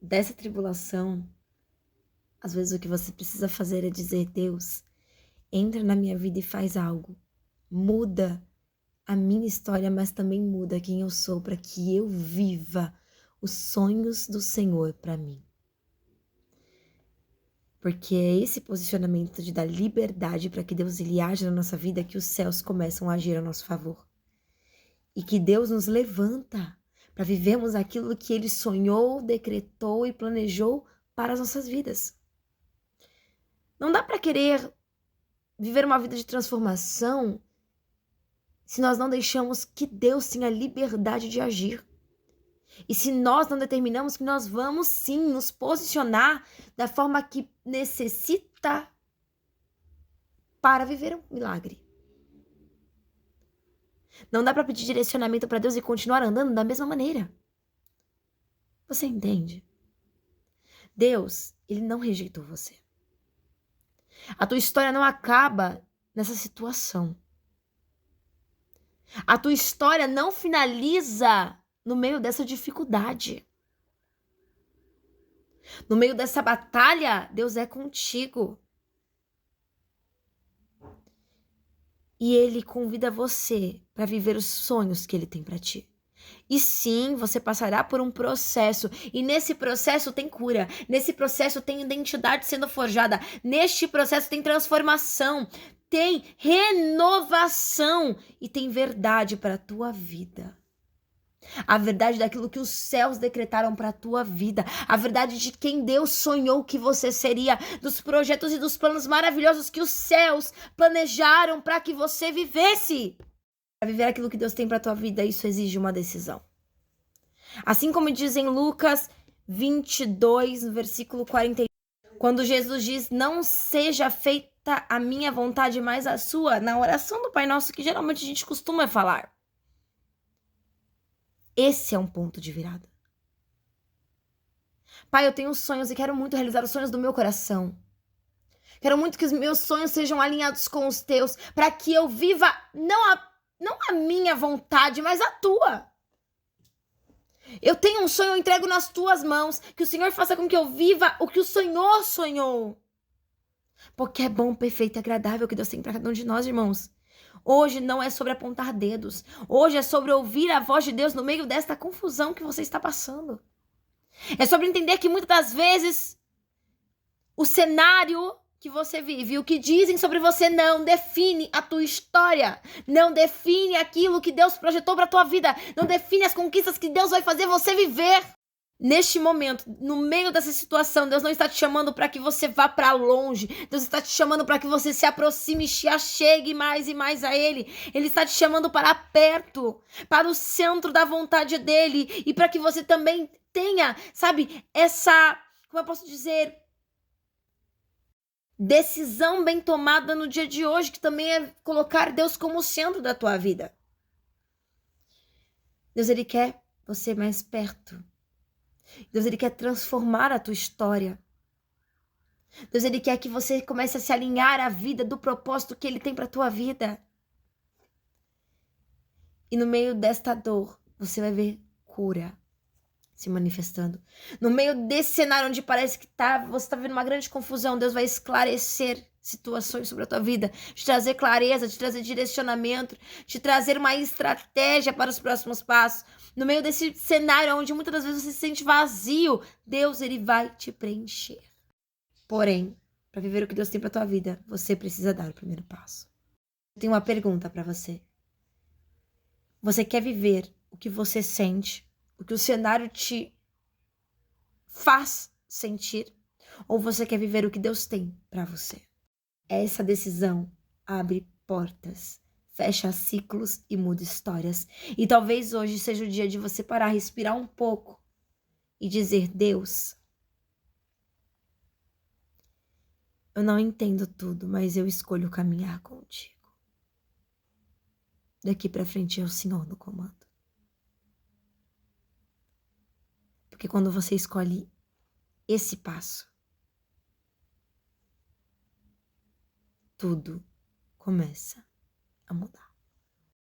Dessa tribulação, às vezes o que você precisa fazer é dizer: Deus, entra na minha vida e faz algo. Muda a minha história, mas também muda quem eu sou, para que eu viva os sonhos do Senhor para mim. Porque é esse posicionamento de dar liberdade para que Deus ele haja na nossa vida que os céus começam a agir a nosso favor. E que Deus nos levanta para vivermos aquilo que Ele sonhou, decretou e planejou para as nossas vidas. Não dá para querer viver uma vida de transformação se nós não deixamos que Deus tenha liberdade de agir. E se nós não determinamos que nós vamos sim nos posicionar da forma que necessita para viver um milagre. Não dá para pedir direcionamento para Deus e continuar andando da mesma maneira. Você entende? Deus, ele não rejeitou você. A tua história não acaba nessa situação. A tua história não finaliza no meio dessa dificuldade. No meio dessa batalha, Deus é contigo. E Ele convida você para viver os sonhos que Ele tem para ti. E sim, você passará por um processo. E nesse processo tem cura. Nesse processo tem identidade sendo forjada. Neste processo tem transformação. Tem renovação. E tem verdade para a tua vida. A verdade daquilo que os céus decretaram para a tua vida. A verdade de quem Deus sonhou que você seria. Dos projetos e dos planos maravilhosos que os céus planejaram para que você vivesse. Para viver aquilo que Deus tem para a tua vida, isso exige uma decisão. Assim como diz em Lucas 22, no versículo 41, quando Jesus diz, não seja feita a minha vontade, mas a sua, na oração do Pai Nosso, que geralmente a gente costuma falar. Esse é um ponto de virada. Pai, eu tenho sonhos e quero muito realizar os sonhos do meu coração. Quero muito que os meus sonhos sejam alinhados com os teus, para que eu viva não a minha vontade, mas a tua. Eu tenho um sonho, eu entrego nas tuas mãos, que o Senhor faça com que eu viva o que o Senhor sonhou. Porque é bom, perfeito e agradável que Deus tem para cada um de nós, irmãos. Hoje não é sobre apontar dedos. Hoje é sobre ouvir a voz de Deus no meio desta confusão que você está passando. É sobre entender que muitas das vezes o cenário que você vive, o que dizem sobre você não define a tua história, não define aquilo que Deus projetou para tua vida, não define as conquistas que Deus vai fazer você viver. Neste momento, no meio dessa situação, Deus não está te chamando para que você vá para longe. Deus está te chamando para que você se aproxime e se achegue mais e mais a Ele. Ele está te chamando para perto, para o centro da vontade dEle. E para que você também tenha, sabe, essa, como eu posso dizer, decisão bem tomada no dia de hoje, que também é colocar Deus como o centro da tua vida. Deus, Ele quer você mais perto. Deus, Ele quer transformar a tua história. Deus, Ele quer que você comece a se alinhar à vida do propósito que Ele tem para a tua vida. E no meio desta dor, você vai ver cura se manifestando. No meio desse cenário onde parece que você está vendo uma grande confusão, Deus vai esclarecer situações sobre a tua vida, te trazer clareza, te trazer direcionamento, te trazer uma estratégia para os próximos passos. No meio desse cenário onde muitas das vezes você se sente vazio, Deus, Ele vai te preencher. Porém, para viver o que Deus tem para tua vida, você precisa dar o primeiro passo. Eu tenho uma pergunta para você. Você quer viver o que você sente, o que o cenário te faz sentir, ou você quer viver o que Deus tem para você? Essa decisão abre portas, fecha ciclos e muda histórias. E talvez hoje seja o dia de você parar, respirar um pouco e dizer: Deus, eu não entendo tudo, mas eu escolho caminhar contigo. Daqui para frente é o Senhor no comando. Porque quando você escolhe esse passo, tudo começa a mudar.